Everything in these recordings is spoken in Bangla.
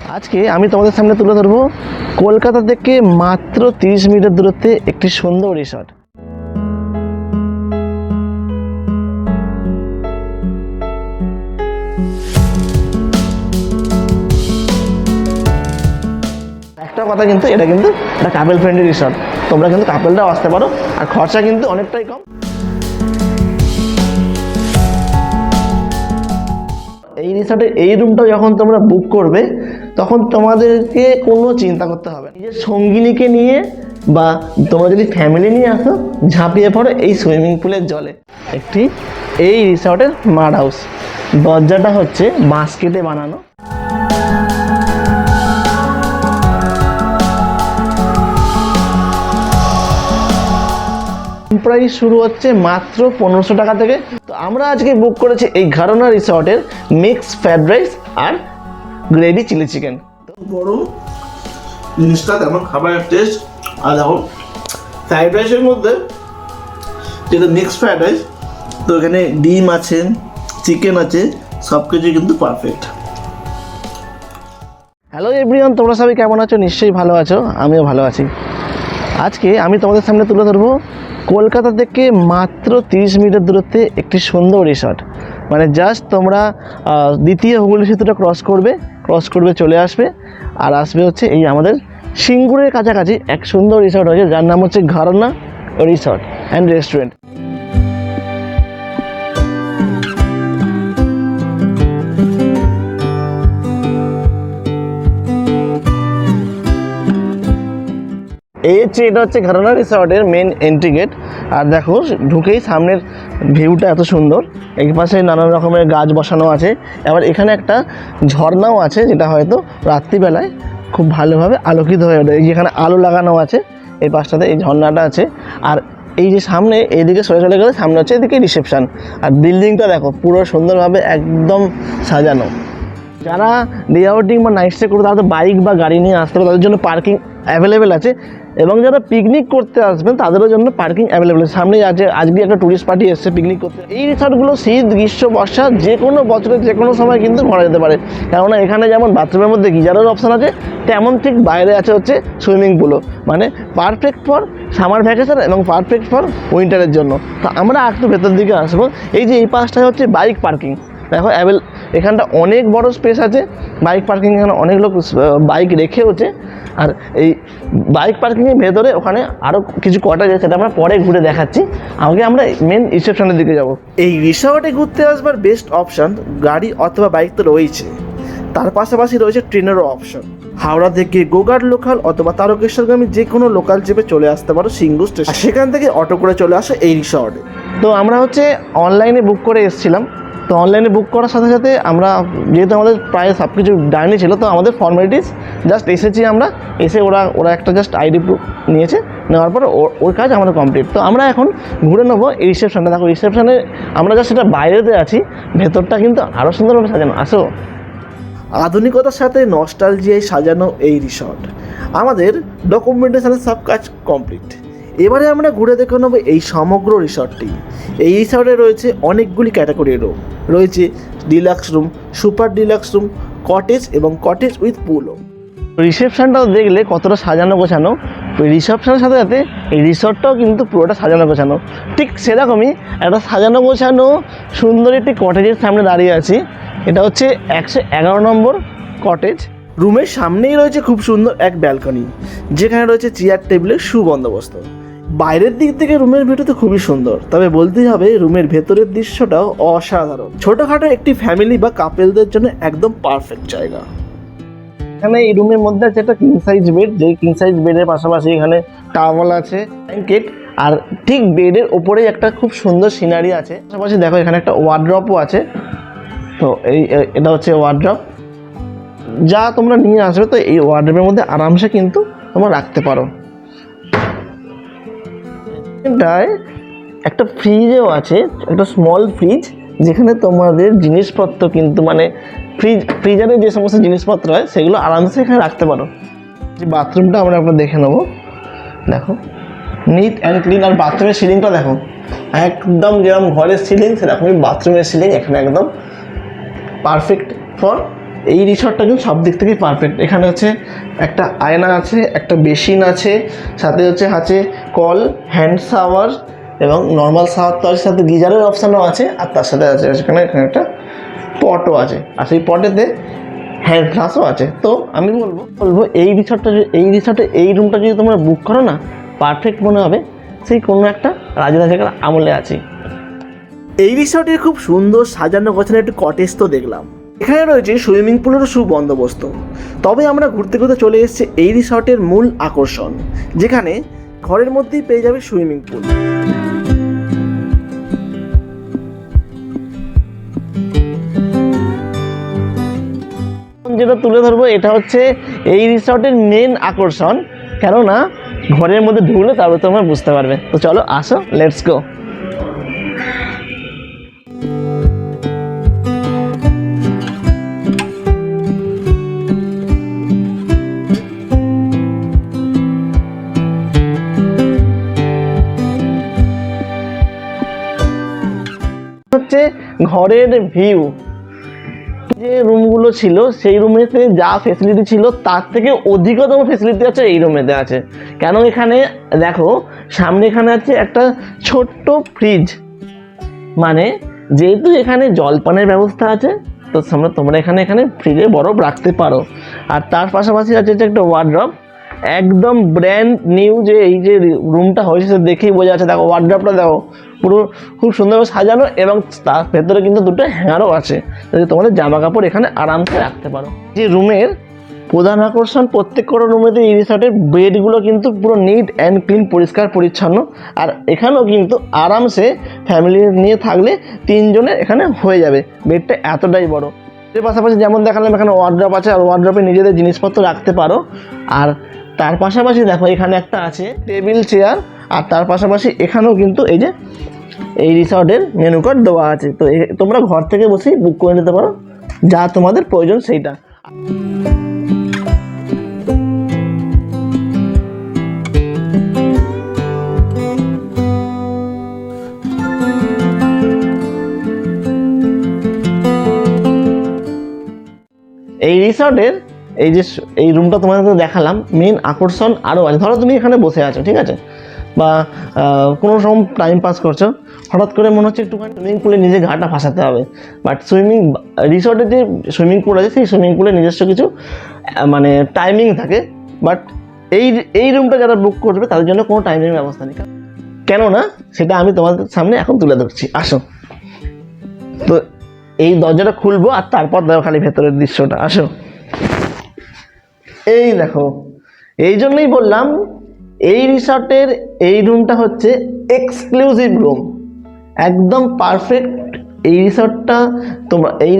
আজকে আমি তোমাদের সামনে তুলে ধরবো কলকাতা থেকে মাত্র 30 মিনিটের দূরত্বে একটি সুন্দর রিসর্ট। একটা কথা, কিন্তু এটা কিন্তু একটা কাপল ফ্রেন্ডলি রিসর্ট। তোমরা কিন্তু কাপলটাও আসতে পারো, আর খরচা কিন্তু অনেকটাই কম। এই রিসর্টের এই রুমটা যখন তোমরা বুক করবে তখন তোমাদেরকে কোনো চিন্তা করতে হবে না। নিজের সঙ্গিনীকে নিয়ে বা তোমরা যদি ফ্যামিলি নিয়ে আসো, ঝাঁপিয়ে পড়ো এই সুইমিং পুলের জলে। একটি এই রিসর্টের মাড হাউস, দরজাটা হচ্ছে বাঁশ কেটে বানানো। প্রাইস শুরু হচ্ছে মাত্র 1500 টাকা থেকে। তো আমরা আজকে বুক করেছি এই ঘরানা রিসর্টের মিক্স ফ্রাইড রাইস আর গ্রেভি চিলি চিকেন। গরম জিনিসটা তেমন খাবারের টেস্ট। আর দেখো ফ্রাইড রাইসের মধ্যে যেটা মিক্স ফ্রাইড রাইস, তো এখানে ডিম আছে, চিকেন আছে, সব কিছুই কিন্তু পারফেক্ট। হ্যালো এভরিওয়ান, তোমরা সবাই কেমন আছো? নিশ্চয়ই ভালো আছো, আমিও ভালো আছি। আজকে আমি তোমাদের সামনে তুলে ধরবো কলকাতা থেকে মাত্র 30 মিনিটের দূরত্বে একটি সুন্দর রিসর্ট। মানে জাস্ট তোমরা দ্বিতীয় হুগলি সেতুটা ক্রস করবে চলে আসবে, আর আসবে হচ্ছে এই আমাদের সিঙ্গুরের কাছাকাছি এক সুন্দর রিসর্ট হয়েছে, যার নাম হচ্ছে ঘরানা রিসর্ট অ্যান্ড রেস্টুরেন্ট। এটা হচ্ছে ঘরানা রিসর্টের মেন এন্ট্রি গেট। আর দেখো ঢুকেই সামনের ভিউটা এত সুন্দর, এই পাশে নানান রকমের গাছ বসানো আছে। এবার এখানে একটা ঝর্ণাও আছে, যেটা হয়তো রাত্রিবেলায় খুব ভালোভাবে আলোকিত হয়ে ওঠে। এই যেখানে আলো লাগানো আছে এই পাশটাতে, এই ঝর্ণাটা আছে। আর এই যে সামনে এইদিকে সরে চলে গেলে সামনে হচ্ছে এদিকে রিসেপশন। আর বিল্ডিংটা দেখো পুরো সুন্দরভাবে একদম সাজানো। যারা ডে আউটিং বা নাইট স্টে করবে, তারা তো বাইক বা গাড়ি নিয়ে আসতে হবে, তাদের জন্য পার্কিং অ্যাভেলেবেল আছে। এবং যারা পিকনিক করতে আসবেন তাদেরও জন্য পার্কিং অ্যাভেলেবেল আছে। সামনেই আছে, আজকে একটা ট্যুরিস্ট পার্টি এসছে পিকনিক করতে। এই রিসর্টগুলো শীত, গ্রীষ্ম, বর্ষা যে কোনো বছরের যে কোনো সময় কিন্তু করা যেতে পারে। কেননা এখানে যেমন বাথরুমের মধ্যে গিজারের অপশান আছে, তেমন ঠিক বাইরে আছে হচ্ছে সুইমিং পুলও। মানে পারফেক্ট ফর সামার ভ্যাকেশন এবং পারফেক্ট ফর উইন্টারের জন্য। তো আমরা একটু ভেতর দিকে আসবো। এই যে এই পাশটায় হচ্ছে বাইক পার্কিং। দেখো এখানটা অনেক বড় স্পেস আছে বাইক পার্কিং, এখানে অনেক লোক বাইক রেখেওছে। আর এই বাইক পার্কিংয়ের ভেতরে ওখানে আরও কিছু কটেজ আছে, সেটা আমরা পরে ঘুরে দেখাচ্ছি। আগে আমরা মেন রিসেপশনের দিকে যাব। এই রিসর্টে ঘুরতে আসবার বেস্ট অপশান গাড়ি অথবা বাইক তো রয়েছে, তার পাশাপাশি রয়েছে ট্রেনেরও অপশন। হাওড়া থেকে গোঘাট লোকাল অথবা তারকেশ্বরগামী যে কোনো লোকাল চেপে চলে আসতে পারো সিঙ্গুর স্টেশন, সেখান থেকে অটো করে চলে আসো এই রিসর্টে। তো আমরা হচ্ছে অনলাইনে বুক করে এসেছিলাম। তো অনলাইনে বুক করার সাথে সাথে আমরা, যেহেতু আমাদের প্রায় সব কিছু ডাইনি ছিল, তো আমাদের ফর্মালিটিস জাস্ট এসেছি। আমরা এসে ওরা একটা জাস্ট আইডি প্রুফ নিয়েছে, নেওয়ার পর ওর কাজ আমাদের কমপ্লিট। তো আমরা এখন ঘুরে নেবো এই রিসেপশনটা। দেখো রিসেপশনে আমরা জাস্ট সেটা বাইরেতে আছি, ভেতরটা কিন্তু আরও সুন্দরভাবে সাজানো। আসো, আধুনিকতার সাথে নস্টালজিয়ায় সাজানো এই রিসর্ট। আমাদের ডকুমেন্টেশনের সব কাজ কমপ্লিট। এবারে আমরা ঘুরে দেখে নেবো এই সমগ্র রিসর্টটি। এই রিসর্টে রয়েছে অনেকগুলি ক্যাটাগরির রুম, রয়েছে deluxe room, super deluxe room, cottage এবং কটেজ উইথ পুলও। রিসেপশনটাও দেখলে কতটা সাজানো গোছানো। রিসেপশনের সাথে সাথে এই রিসর্টটাও কিন্তু পুরোটা সাজানো গোছানো। ঠিক সেরকমই একটা সাজানো গোছানো সুন্দর একটি কটেজের সামনে দাঁড়িয়ে আছি। এটা হচ্ছে 111 নম্বর কটেজ। রুমের সামনেই রয়েছে খুব সুন্দর এক ব্যালকনি, যেখানে রয়েছে চেয়ার টেবিলের সুবন্দোবস্ত। বাইরের দিক থেকে রুমের ভিউ তো খুবই সুন্দর, তবে বলতেই হবে রুমের ভেতরের দৃশ্যটাও অসাধারণ। ছোটোখাটো একটি ফ্যামিলি বা কাপেলদের জন্য একদম পারফেক্ট জায়গা। এখানে এই রুমের মধ্যে আছে একটা কিং সাইজ বেড, যে কিং সাইজ বেডের পাশাপাশি এখানে টাওয়াল আছে, ব্ল্যাঙ্কেট, আর ঠিক বেডের ওপরেই একটা খুব সুন্দর সিনারি আছে। পাশাপাশি দেখো এখানে একটা ওয়ার্ড্রপও আছে। তো এটা হচ্ছে ওয়ার্ড্রপ, যা তোমরা নিয়ে আসবে তো এই ওয়ার্ড্রপের মধ্যে আরামসে কিন্তু তোমরা রাখতে পারো। এটায় একটা ফ্রিজও আছে, একটা স্মল ফ্রিজ, যেখানে তোমাদের জিনিসপত্র কিন্তু মানে ফ্রিজারে যে সমস্ত জিনিসপত্র হয় সেগুলো আরামসে এখানে রাখতে পারো। যে বাথরুমটা আমরা একবার দেখে নেবো। দেখো নিট অ্যান্ড ক্লিন। আর বাথরুমের সিলিংটা দেখো একদম যেরকম ঘরের সিলিং সেরকমই বাথরুমের সিলিং এখানে একদম পারফেক্ট ফর এই রিসর্টটা কিন্তু সব দিক থেকেই পারফেক্ট। এখানে হচ্ছে একটা আয়না আছে, একটা বেসিন আছে, সাথে আছে কল, হ্যান্ড শাওয়ার এবং নর্মাল শাওয়ার, তো আছে, সাথে গিজারের অপশানও আছে, আর তার সাথে আছে এখানে একটা পটও আছে, আর সেই পটেতে হ্যান্ড ফ্লাশও আছে। তো আমি বলবো এই রিসর্টে এই রুমটা যদি তোমরা বুক করো না, পারফেক্ট মনে হবে সেই কোনো একটা রাজাকার আমলে আছে। এই রিসর্টের খুব সুন্দর সাজানো গোছানো একটি কটেজ তো দেখলাম, এখানে রয়েছে সুইমিং পুলেরও সুবন্দোবস্ত। তবে আমরা ঘুরতে ঘুরতে চলে এসেছি এই রিসর্টের মূল আকর্ষণ, যেখানে ঘরের মধ্যেই পেয়ে যাবে সুইমিং পুল। যেটা তুলে ধরবো এটা হচ্ছে এই রিসর্টের মেন আকর্ষণ, কেননা ঘরের মধ্যে ঢুকলে তারপর তোমরা বুঝতে পারবে। তো চলো আসো, লেটস গো। হচ্ছে ঘরের ভিউ, যে রুমগুলো ছিল সেই রুমেতে যা ফেসিলিটি ছিল তার থেকে অধিকতম ফেসিলিটি আছে এই রুমেতে আছে। কেন এখানে দেখো সামনে এখানে আছে একটা ছোট্ট ফ্রিজ, মানে যেহেতু এখানে জলপানের ব্যবস্থা আছে তো তোমরা এখানে ফ্রিজে বরফ রাখতে পারো। আর তার পাশাপাশি আছে একটা ওয়ার্ড্রপ, একদম ব্র্যান্ড নিউ, যে এই যে রুমটা হয়েছে দেখেই বোঝা যাচ্ছে। দেখো ওয়ার্ড্রপটা দেখো পুরো খুব সুন্দরভাবে সাজানো, এবং তার ভেতরে কিন্তু দুটো হ্যাঙ্গারও আছে, যাতে তোমাদের জামা কাপড় এখানে আরামসে রাখতে পারো। যে রুমের প্রধান আকর্ষণ, প্রত্যেক কোনো রুমেতে এই রিসর্টের বেডগুলো কিন্তু পুরো নিট অ্যান্ড ক্লিন, পরিষ্কার পরিচ্ছন্ন। আর এখানেও কিন্তু আরামসে ফ্যামিলি নিয়ে থাকলে 3 জনের এখানে হয়ে যাবে, বেডটা এতটাই বড়। এর পাশাপাশি যেমন দেখালাম এখানে ওয়ার্ড্রপ আছে, আর ওয়ার্ড্রপে নিজেদের জিনিসপত্র রাখতে পারো। আর তার পাশাপাশি দেখো এখানে একটা আছে টেবিল চেয়ার, আর তার পাশাপাশি এখানেও কিন্তু এই যে এই রিসর্টের মেনু কার্ড দেওয়া আছে। তো তোমরা ঘর থেকে বসেই বুক করে নিতে পারো যা তোমাদের প্রয়োজন সেইটা। এই রিসর্টের এই রুমটা তোমাদের দেখালাম, মেন আকর্ষণ আরও আছে। ধরো তুমি এখানে বসে আছো, ঠিক আছে, বা কোনো রকম টাইম পাস করছো, হঠাৎ করে মনে হচ্ছে একটুখানি সুইমিং পুলে নিজে ঘাটা ভাসাতে হবে, বাট রিসর্টের যে সুইমিং পুল আছে সেই সুইমিং পুলে নিজস্ব কিছু মানে টাইমিং থাকে, বাট এই রুমটা যারা বুক করবে তাদের জন্য কোনো টাইমিং ব্যবস্থা নেই। কেননা সেটা আমি তোমাদের সামনে এখন তুলে ধরছি, আসো। তো এই দরজাটা খুলবো আর তারপর দেখো খালি ভেতরের দৃশ্যটা, আসো। এই দেখো, এই জন্যই বললাম এই রিসর্টের এই রুমটা হচ্ছে এক্সক্লুসিভ রুম, একদম পারফেক্ট। এই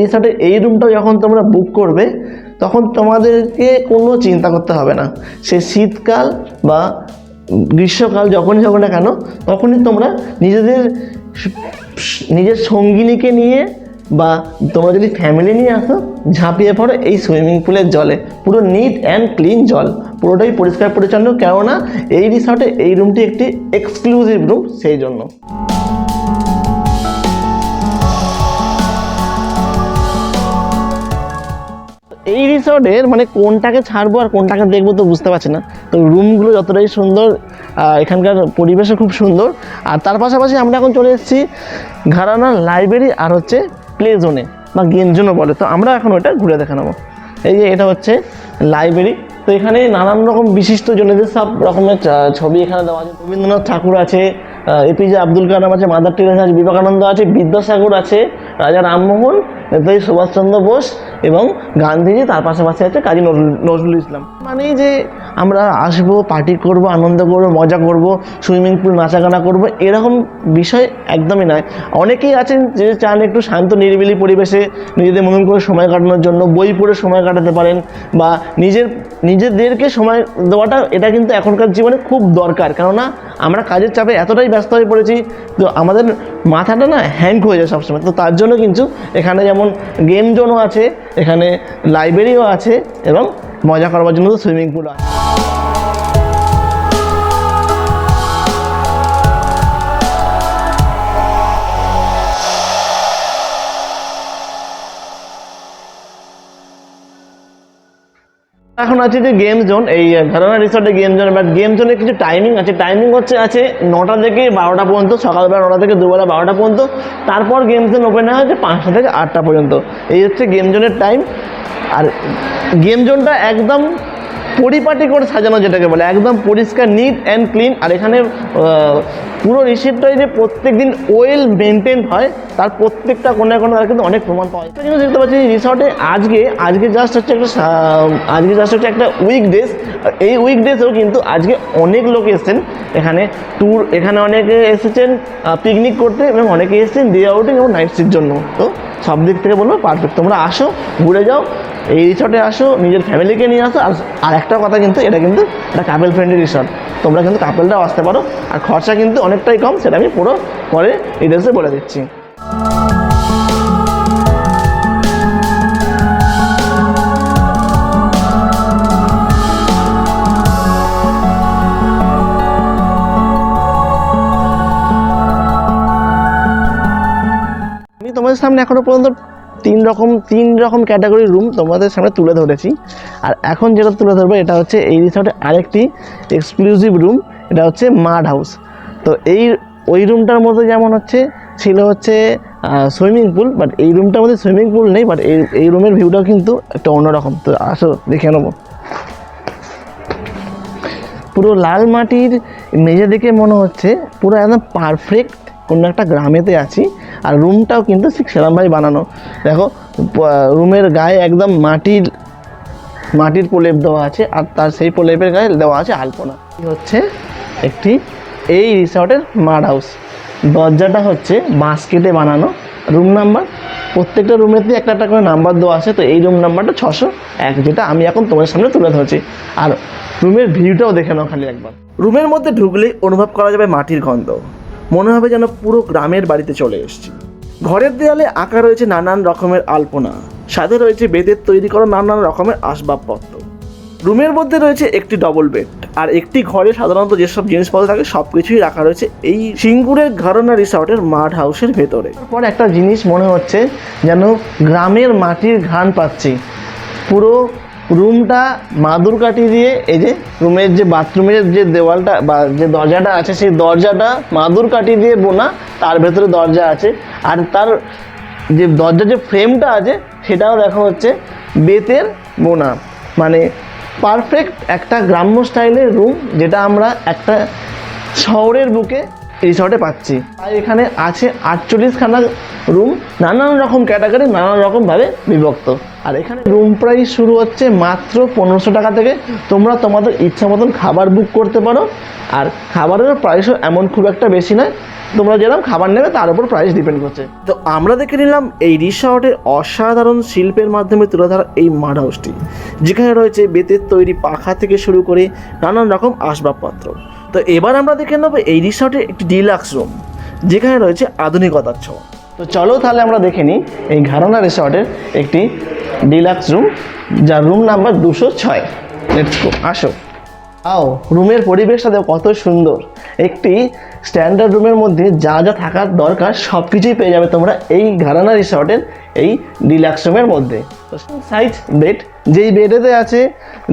রিসর্টের এই রুমটা যখন তোমরা বুক করবে তখন তোমাদেরকে কোনো চিন্তা করতে হবে না, সে শীতকাল বা গ্রীষ্মকাল যখনই না কেন, তখনই তোমরা নিজের সঙ্গিনীকে নিয়ে বা তোমরা যদি ফ্যামিলি নিয়ে আসো, ঝাঁপিয়ে পড়ো এই সুইমিং পুলের জলে। পুরো নিট অ্যান্ড ক্লিন জল, পুরোটাই পরিষ্কার পরিচ্ছন্ন, কেননা এই রিসর্টে এই রুমটি একটি এক্সক্লুসিভ রুম, সেই জন্য। এই রিসর্টের মানে কোনটাকে ছাড়বো আর কোনটাকে দেখবো তো বুঝতে পারছি না। তো রুমগুলো যতটাই সুন্দর, এখানকার পরিবেশও খুব সুন্দর। আর তার পাশাপাশি আমরা এখন চলে এসেছি ঘরানা লাইব্রেরি আর হচ্ছে প্লে জোনে বা গেম জোনও বলে। তো আমরা এখন ওটা ঘুরে দেখে নেবো। এই যে এটা হচ্ছে লাইব্রেরি, তো এখানে নানান রকম বিশিষ্ট জনেদের সব রকমের ছবি এখানে দেওয়া আছে। রবীন্দ্রনাথ ঠাকুর আছে, এপিজে আব্দুল কালাম আছে, মাদার টেরেসা আছে, বিবেকানন্দ আছে, বিদ্যাসাগর আছে, রাজা রামমোহন, নেতাজি সুভাষচন্দ্র বোস এবং গান্ধীজি, তার পাশাপাশি আছে কাজী নজরুল ইসলাম। মানে যে আমরা আসবো, পার্টি করব, আনন্দ করব, মজা করব, সুইমিং পুল নাচাগানা করব, এরকম বিষয় একদমই নয়। অনেকেই আছেন যে চান একটু শান্ত নিরিবিলি পরিবেশে নিজেদের মতন করে সময় কাটানোর জন্য বই পড়ে সময় কাটাতে পারেন, বা নিজেদেরকে সময় দেওয়াটা এটা কিন্তু এখনকার জীবনে খুব দরকার। কেননা আমরা কাজের চাপে এতটাই ব্যস্ত হয়ে পড়েছি, তো আমাদের মাথাটা না হ্যাং হয়ে যায় সবসময়। তো তার জন্য কিন্তু এখানে যেমন গেম জোনও আছে, এখানে লাইব্রেরিও আছে, এবং মজা করবার জন্য তো সুইমিং পুল আছে। এখন আছে যে গেম জোন, এই ঘরানা রিসর্টে গেম জোন, বাট গেম জোনের কিছু টাইমিং আছে। টাইমিং আছে 9টা থেকে 12টা পর্যন্ত, সকালবেলা 9টা থেকে দুবেলা 12টা পর্যন্ত। তারপর গেম জোন ওপেন হয় হচ্ছে 5টা থেকে 8টা পর্যন্ত। এই হচ্ছে গেম জোনের টাইম। আর গেম জোনটা একদম পরিপাটি করে সাজানো, যেটাকে বলে একদম পরিষ্কার, নিট অ্যান্ড ক্লিন। আর এখানে পুরো রিসিপ্টটাই যে প্রত্যেক দিন ওয়েল মেনটেন হয়, তার প্রত্যেকটা কোণে কোণে তার কিন্তু অনেক প্রমাণ পাওয়া যায়। একটা জিনিস দেখতে পাচ্ছি রিসর্টে আজকে জাস্ট হচ্ছে একটা উইকডেজ। এই উইকডেজেও কিন্তু আজকে অনেক লোক এসেছেন এখানে ট্যুর, এখানে অনেকে এসেছেন পিকনিক করতে, এবং অনেকে এসেছেন ডে আউটিং এবং নাইট স্টির জন্য। তো সব দিক থেকে বলবো পারফেক্ট। তোমরা আসো, ঘুরে যাও, এই রিসর্টে আসো, নিজের ফ্যামিলিকে নিয়ে আসো। আর একটা কথা, কিন্তু এটা কিন্তু একটা কাপেল ফ্রেন্ডলি রিসর্ট, তোমরা কিন্তু কাপেলটাও আসতে পারো। আর খরচা কিন্তু অনেকটাই কম, সেটা আমি পুরো পরে ডিটেলসে বলে দিচ্ছি। আমি তোমাদের সামনে এখনো পর্যন্ত তিন রকম ক্যাটাগরির রুম তোমাদের সামনে তুলে ধরেছি। আর এখন যেটা তুলে ধরবো, এটা হচ্ছে এই রিসর্টে আরেকটি এক্সক্লুসিভ রুম, এটা হচ্ছে মাড হাউস। তো ওই রুমটার মধ্যে যেমন ছিল সুইমিং পুল, বাট এই রুমটার মধ্যে সুইমিং পুল নেই, বাট এই রুমের ভিউটাও কিন্তু একটা অন্যরকম। তো আসো দেখে নেবো। পুরো লাল মাটির মেঝে দেখে মনে হচ্ছে পুরো একদম পারফেক্ট কোনো একটা গ্রামেতে আছি। আর রুমটাও কিন্তু ঠিক সেরকমভাবে বানানো। দেখো, রুমের গায়ে একদম মাটির প্রলেপ দেওয়া আছে, আর তার সেই প্রলেপের গায়ে দেওয়া আছে আলপনা। এই রিসর্টের মাড হাউস, দরজাটা হচ্ছে বাঁশ কেটে বানানো। রুম নাম্বার, প্রত্যেকটা রুমেতে একটা করে নাম্বার দেওয়া আছে। তো এই রুম নাম্বারটা 601, যেটা আমি এখন তোমার সামনে তুলে ধরছি। আর রুমের ভিউটাও দেখে নাও খালি একবার। রুমের মধ্যে ঢুকলেই অনুভব করা যাবে মাটির গন্ধ, মনে হবে যেন পুরো গ্রামের বাড়িতে চলে এসেছি। ঘরের দেয়ালে আঁকা রয়েছে নানান রকমের আলপনা, সাথে রয়েছে বেতের তৈরি করা নানান রকমের আসবাবপত্র। রুমের মধ্যে রয়েছে একটি ডবল বেড, আর একটি ঘরে সাধারণত যেসব জিনিসপত্র থাকে সব কিছুই রাখা রয়েছে এই সিঙ্গুরের ঘরানা রিসর্টের মাড হাউসের ভেতরে। তারপর একটা জিনিস মনে হচ্ছে যেন গ্রামের মাটির ঘ্রাণ পাচ্ছি। পুরো রুমটা মাদুর কাঠি দিয়ে, এই যে রুমের যে বাথরুমের যে দেওয়ালটা বা যে দরজাটা আছে, সেই দরজাটা মাদুর কাঠি দিয়ে বোনা, তার ভেতরে দরজা আছে। আর তার যে দরজার যে ফ্রেমটা আছে সেটাও দেখা হচ্ছে বেতের বোনা। মানে পারফেক্ট একটা গ্রাম্য স্টাইলের রুম, যেটা আমরা একটা শহরের বুকে রিসর্টে পাচ্ছি। আর এখানে আছে 48খানা রুম, নানান রকম ক্যাটাগরি, নানান রকমভাবে বিভক্ত। আর এখানে রুম প্রাইস শুরু হচ্ছে মাত্র 1500 টাকা থেকে। তোমরা তোমাদের ইচ্ছা মতন খাবার বুক করতে পারো। আর খাবারের প্রাইসও এমন খুব একটা বেশি নয়, তোমরা যেরকম খাবার নেবে তার উপর প্রাইস ডিপেন্ড করছে। তো আমরা দেখে নিলাম এই রিসর্টের অসাধারণ শিল্পের মাধ্যমে তুলে ধরা এই মাড হাউসটি, যেখানে রয়েছে বেতের তৈরি পাখা থেকে শুরু করে নানান রকম আসবাবপত্র। তো এবার আমরা দেখে নেবো এই রিসর্টের একটি ডিলাক্স রুম, যেখানে রয়েছে আধুনিকতার ছোঁয়া। তো চলো তাহলে আমরা দেখে নিই এই ঘরানা রিসর্টের একটি ডিলাক্স রুম, যার রুম নাম্বার 206। লেটস গো, আসো। রুমের পরিবেশটা দেখো কত সুন্দর। একটি স্ট্যান্ডার্ড রুমের মধ্যে যা যা থাকার দরকার সব কিছুই পেয়ে যাবে তোমরা এই ঘরানা রিসর্টের এই ডিলাক্স রুমের মধ্যে। সাইজ বেড, যেই বেডেতে আছে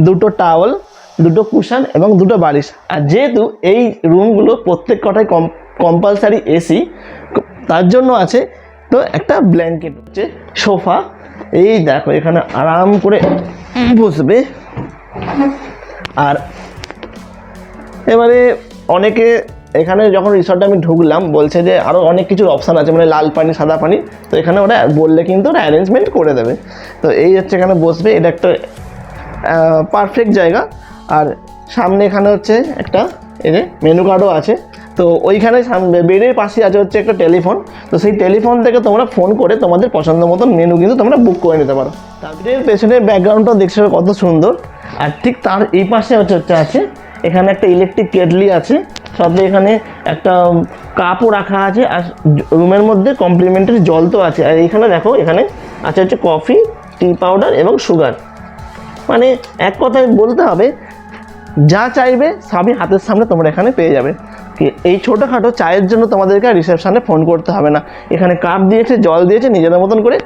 2টো টাওয়াল, 2টো কুশন এবং 2টো বালিশ। আর যেহেতু এই রুমগুলো প্রত্যেক কটাই কম্পালসারি এসি, তার জন্য আছে তো একটা ব্ল্যাঙ্কেট, হচ্ছে সোফা। এই দেখো এখানে আরাম করে বসবে। আর এবারে অনেকে এখানে যখন রিসর্টে আমি ঢুকলাম বলছে যে আরও অনেক কিছুর অপশান আছে, মানে লাল পানি, সাদা পানি। তো এখানে ওরা বললে কিন্তু ওরা অ্যারেঞ্জমেন্ট করে দেবে। তো এই হচ্ছে এখানে বসবে, এটা একটা পারফেক্ট জায়গা। আর সামনে এখানে হচ্ছে একটা এই যে মেনু কার্ডও আছে। তো ওইখানে বেডের পাশে আছে হচ্ছে একটা টেলিফোন। তো সেই টেলিফোন থেকে তোমরা ফোন করে তোমাদের পছন্দ মতন মেনু কিন্তু তোমরা বুক করে নিতে পারো। তাদের পেছনের ব্যাকগ্রাউন্ডটাও দেখছো কত সুন্দর। আর ঠিক তার এই পাশে আছে এখানে একটা ইলেকট্রিক কেটলি আছে, সাথে এখানে একটা কাপও রাখা আছে। আর রুমের মধ্যে কমপ্লিমেন্টারি জল তো আছে। আর এখানে দেখো এখানে আছে হচ্ছে কফি, টি পাউডার এবং সুগার। মানে এক কথায় বলতে হবে যা চাইবে সবই হাতের সামনে তোমরা এখানে পেয়ে যাবে। এই ছোটোখাটো চায়ের জন্য তোমাদেরকে রিসেপশনে ফোন করতে হবে না। এখানে কাপ দিয়েছে, জল দিয়েছে, নিজেদের মতন করে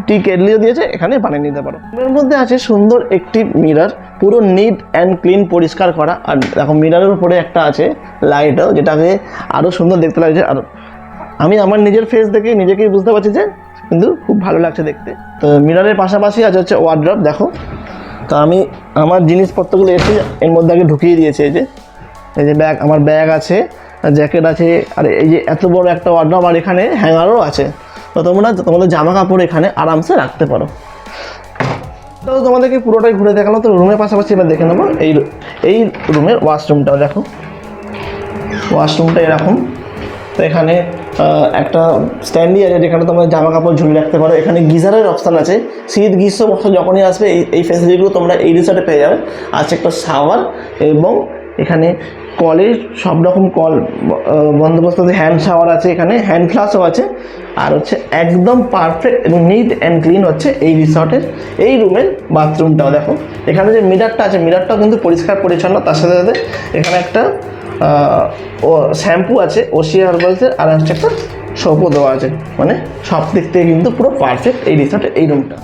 টি কেটলিও দিয়েছে, এখানে বানিয়ে নিতে পারো। এর মধ্যে আছে সুন্দর একটি মিরর, পুরো নিট অ্যান্ড ক্লিন, পরিষ্কার করা। আর দেখো মিররের উপরে একটা আছে লাইটও, যেটাকে আরও সুন্দর দেখতে লাগছে। আর আমি আমার নিজের ফেস দেখে নিজেকেই বুঝতে পারছি যে কিন্তু খুব ভালো লাগছে দেখতে। তো মিররের পাশাপাশি আছে হচ্ছে ওয়ার্ড্রপ। দেখো, তো আমি আমার জিনিসপত্রগুলো এসে এর মধ্যে আগে ঢুকিয়ে দিয়েছি। এই যে ব্যাগ, আমার ব্যাগ আছে, জ্যাকেট আছে, আর এই যে এত বড় একটা ওয়ার্ড্রপ, আর এখানে হ্যাঙ্গারও আছে। তো তোমাদের জামা কাপড় এখানে আরামসে রাখতে পারো। তো তোমাদেরকে পুরোটাই ঘুরে দেখালাম। তো রুমের পাশাপাশি এবার দেখে নেবো এই রুমের ওয়াশরুমটাও। দেখো, ওয়াশরুমটা এরকম। তো এখানে একটা স্ট্যান্ডি আছে যেখানে তোমরা জামা কাপড় ঝুলিয়ে রাখতে পারো। এখানে গিজারের অপশান আছে। শীত গ্রীষ্ম বর্ষা যখনই আসবে এই ফ্যাসিলিটিগুলো তোমরা এই রিসর্টে পেয়ে যাবে। আছে একটা শাওয়ার, এবং এখানে কলের সব রকম কল বন্দোবস্ত আছে। হ্যান্ড শাওয়ার আছে, এখানে হ্যান্ড ফ্লাশও আছে। আর হচ্ছে একদম পারফেক্ট এবং নিট অ্যান্ড ক্লিন হচ্ছে এই রিসর্টের এই রুমের বাথরুমটাও। দেখো, এখানে যে মিটারটা আছে, মিটারটাও কিন্তু পরিষ্কার পরিচ্ছন্ন। তার সাথে সাথে এখানে একটা শ্যাম্পু আছে ওশিয়া হার্বালসের, আর হচ্ছে একটা সোপও দেওয়া আছে। মানে সব দিক থেকে কিন্তু পুরো পারফেক্ট এই রিসর্টের এই রুমটা।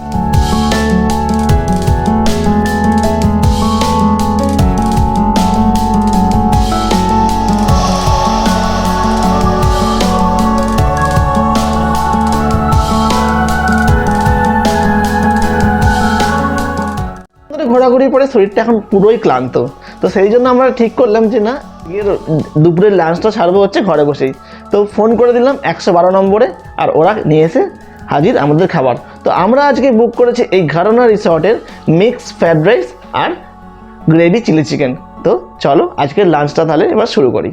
ঘোরাঘুরি পরে শরীরটা এখন পুরোই ক্লান্ত। তো সেই জন্য আমরা ঠিক করলাম যে না, দুপুরের লাঞ্চটা ছাড়বো হচ্ছে ঘরে বসেই। তো ফোন করে দিলাম 112 নম্বরে, আর ওরা নিয়ে এসে হাজির আমাদের খাবার। তো আমরা আজকে বুক করেছি এই ঘরানা রিসর্টের মিক্স ফ্রাইড রাইস আর গ্রেভি চিলি চিকেন। তো চলো আজকের লাঞ্চটা তাহলে এবার শুরু করি।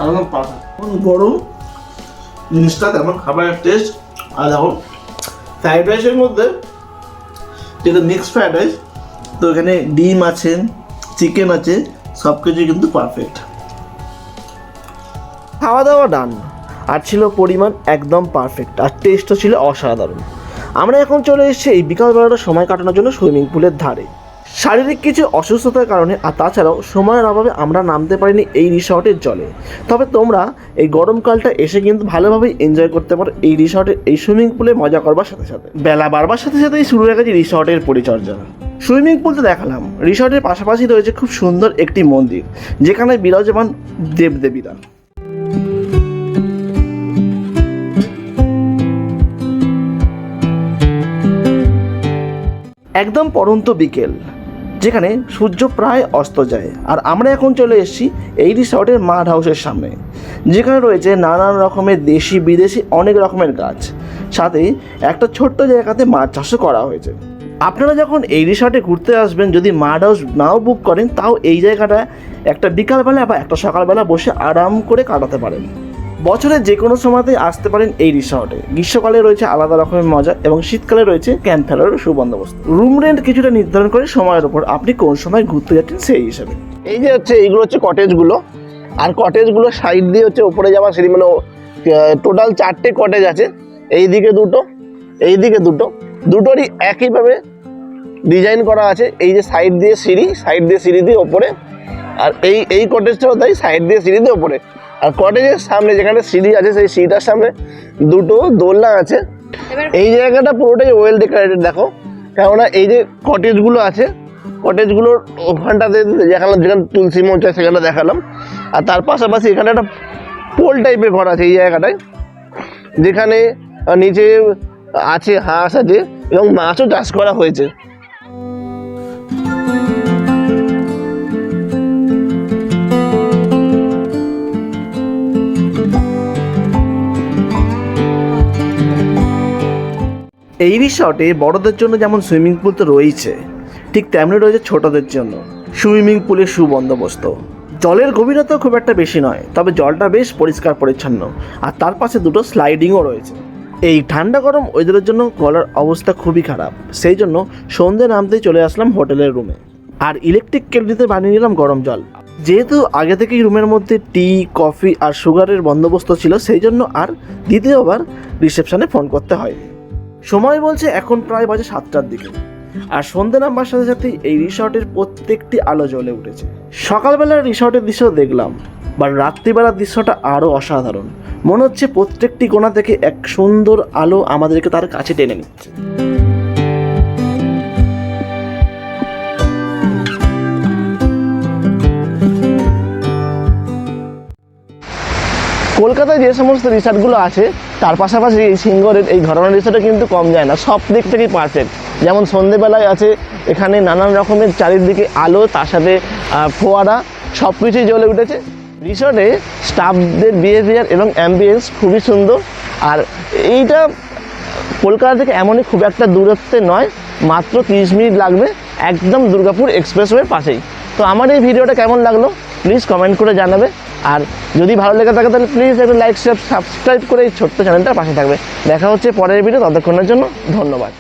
একদম পারফেক্ট, গরম জিনিসটা তেমন খাবারের টেস্ট। আর দেখো ফ্রাইড রাইসের মধ্যে যেটা মিক্স ফ্রাইড রাইস, তো এখানে ডিম আছে, চিকেন আছে, সব কিছুই কিন্তু পারফেক্ট। খাওয়া দাওয়া ডান, আর ছিল পরিমাণ একদম পারফেক্ট, আর টেস্টও ছিল অসাধারণ। আমরা এখন চলে এসেছি এই বিকালবেলাটা সময় কাটানোর জন্য সুইমিং পুলের ধারে। শারীরিক কিছু অসুস্থতার কারণে আর তাছাড়াও সময়ের অভাবে আমরা নামতে পারিনি এই রিসর্টের জলে। তবে তোমরা এই গরমকালটা এসে কিন্তু ভালোভাবেই এনজয় করতে পারো এই রিসর্টের এই সুইমিং পুলে মজা করবার সাথে সাথে। বেলা বাড়বার সাথে সাথেই শুরু হয়ে গেছে রিসর্টের পরিচর্যা। সুইমিং পুলতে দেখালাম, রিসর্টের পাশাপাশি রয়েছে খুব সুন্দর একটি মন্দির, যেখানে বিরাজমান দেবদেবীরা। একদম পড়ন্ত বিকেল, যেখানে সূর্য প্রায় অস্ত যায়। আর আমরা এখন চলে এসেছি এই রিসর্টের মাড হাউসের সামনে, যেখানে রয়েছে নানান রকমের দেশি বিদেশি অনেক রকমের গাছ, সাথে একটা ছোট্ট জায়গাতে মাছ চাষও করা হয়েছে। আপনারা যখন এই রিসর্টে ঘুরতে আসবেন, যদি মাড হাউস নাও বুক করেন, তাও এই জায়গাটা একটা বিকালবেলা বা একটা সকালবেলা বসে আরাম করে কাটাতে পারেন। বছরের যে কোনো সময়তে আসতে পারেন এই রিসর্টে। গ্রীষ্মকালে রয়েছে আলাদা রকমের মজা, এবং শীতকালে রয়েছে ক্যাম্প ফেয়ারেরও সুবন্দোবস্ত। রুম রেন্ট কিছুটা নির্ধারণ করে সময়ের উপর আপনি কোন সময় ঘুরতে যাচ্ছেন সেই হিসাবে। এই যে হচ্ছে এইগুলো হচ্ছে কটেজগুলো, আর কটেজগুলো সাইড দিয়ে হচ্ছে উপরে যাওয়ার সিঁড়ি, মানে টোটাল 4টে কটেজ আছে। এইদিকে দুটো, এইদিকে দুটো, দুটোরই একইভাবে ডিজাইন করা আছে। এই যে সাইড দিয়ে সিঁড়ি দিয়ে ওপরে, আর এই কটেজটাও তাই, সাইড দিয়ে সিঁড়ি দিয়ে ওপরে। আর কটেজের সামনে যেখানে সিঁড়ি আছে, সেই সিঁড়িটার সামনে দুটো দোলনা আছে। এই জায়গাটা পুরোটাই ওয়েল ডেকোরেটেড। দেখো, কেননা এই যে কটেজগুলো আছে, কটেজগুলোর ওখানটাতে দেখালাম, যেখানে তুলসী মঞ্চ আছে সেখানে দেখালাম। আর তার পাশাপাশি এখানে একটা পোল টাইপের ঘর আছে এই জায়গাটায়, যেখানে নিচে আছে হাঁস আছে এবং মাছও চাষ করা হয়েছে। এই রিসর্টে বড়দের জন্য যেমন সুইমিং পুল তো রয়েছে, ঠিক তেমনি রয়েছে ছোটদের জন্য সুইমিং পুলের সুবন্দোবস্ত। জলের গভীরতা খুব একটা বেশি নয়, তবে জলটা বেশ পরিষ্কার পরিচ্ছন্ন, আর তার পাশে দুটো স্লাইডিংও রয়েছে। এই ঠান্ডা গরম ওয়েদারের জন্য গলার অবস্থা খুবই খারাপ, সেই জন্য সন্ধ্যে নামতেই চলে আসলাম হোটেলের রুমে। আর ইলেকট্রিক কেটলিতে বানিয়ে নিলাম গরম জল। যেহেতু আগে থেকেই রুমের মধ্যে টি, কফি আর সুগারের বন্দোবস্ত ছিল, সেই জন্য আর দ্বিতীয়বার রিসেপশনে ফোন করতে হয়। সময় বলছে এখন প্রায় বাজে 7টার দিকে, আর সন্ধ্যে নামবার সাথে সাথেই এই রিসর্টের প্রত্যেকটি আলো জ্বলে উঠেছে। সকালবেলার রিসর্টের দৃশ্য দেখলাম, বা রাত্রিবেলার দৃশ্যটা আরও অসাধারণ। মনে হচ্ছে প্রত্যেকটি কোণা থেকে এক সুন্দর আলো আমাদেরকে তার কাছে টেনে নিচ্ছে। কলকাতায় যে সমস্ত রিসর্টগুলো আছে তার পাশাপাশি এই সিঙ্গরের এই ধরনের রিসর্টে কিন্তু কম যায় না, সব দিক থেকেই পারফেক্ট। যেমন সন্ধেবেলায় আছে এখানে নানান রকমের চারিদিকে আলো, তার সাথে ফোয়ারা, সব কিছুই জ্বলে উঠেছে। রিসর্টে স্টাফদের বিহেভিয়ার এবং অ্যাম্বিয়েন্স খুবই সুন্দর। আর এইটা কলকাতা থেকে এমনই খুব একটা দূরত্বে নয়, মাত্র 30 মিনিট লাগবে, একদম দুর্গাপুর এক্সপ্রেসওয়ের পাশেই। তো আমার এই ভিডিওটা কেমন লাগলো প্লিজ কমেন্ট করে জানাবে। আর যদি ভালো লেগে থাকে তাহলে প্লিজ একটা লাইক, শেয়ার, সাবস্ক্রাইব করে এই ছোট্ট চ্যানেলটার পাশে থাকবে। দেখা হচ্ছে পরের ভিডিও, ততক্ষণের জন্য ধন্যবাদ।